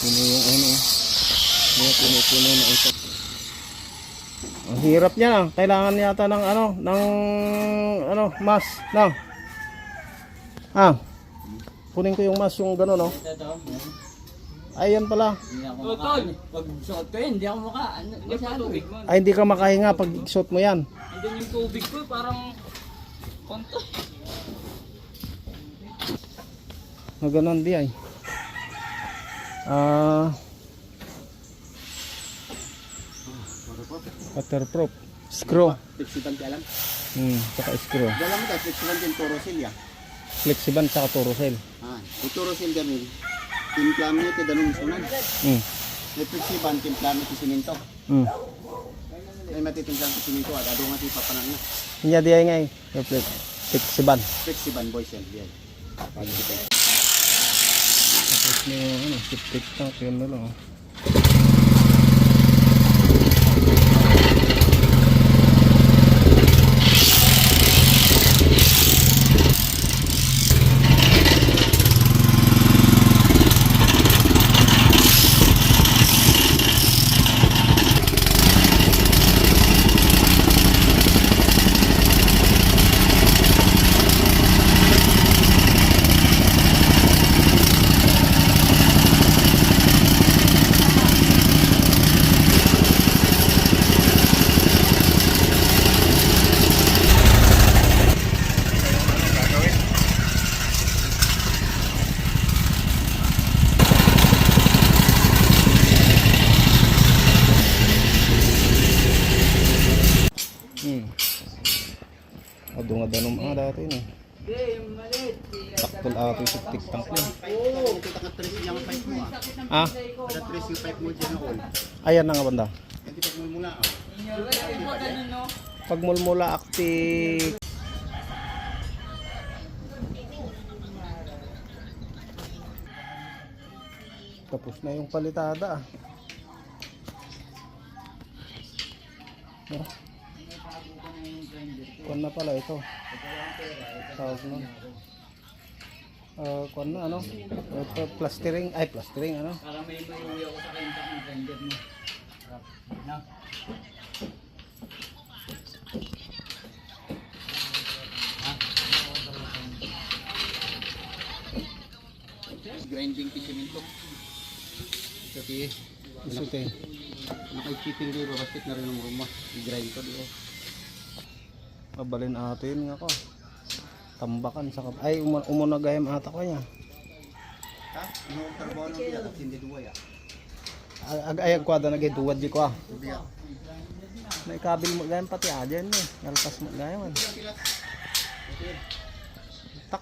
Puno yung ano. Puno na ito. Ang hirap niya lang. Kailangan yata ng mas. Kunin ko yung mas yung gano'n, no? Ayan pala. Pag suot ko yun, hindi ako tubig mo. Ay, hindi ka makahinga pag suot mo yan. Hindi yung tubig ko, parang konto. Na gano'n di ay. Waterproof. Screw. Flexiban ka alam? Saka screw. Dalam mo tayo, flexiban din Torosil ya. Flexiban saka Turocell. Yung Torosil gamin, timpla mo ito, danong sunan. Yung flexiban, timpla mo ito sininto. Ay matitimpla mo ito sininto, at adong ito ipapanang na. Hindi di ay ngay. Flexiban. Flexiban boys yan, yan. Tapos may septic tank yun na lang. Adong-adong mga dati no. Taktul ato yung septic tank na. Oo, kita ka tres yung pipe mo Kada tres yung pipe mo dyan ako. Ayan na nga banda. Yan di pagmumula Pagmulmula active. Tapos na yung palitada Kuan na pala ito. Tawag nun. Kuan na ano? Ito plastering. Ay plastering ano? Para may uwi ako sa kenta ng grinder mo. Na. grinding pisimento. Kasi Isute. nakay-cheating din, babastik na rin ng rumah. I-grind ko dito. Pabalin atin nga ko. Tambakan sa ay umunagayam ata ko niya. Ha? Ano ang trabaho ng biya? Tapos hindi duwa ya. Ayag kwada na gay duwad di ko Biya. May kabil mo gayam pati adyan eh. Nalpas mo gayam. Tak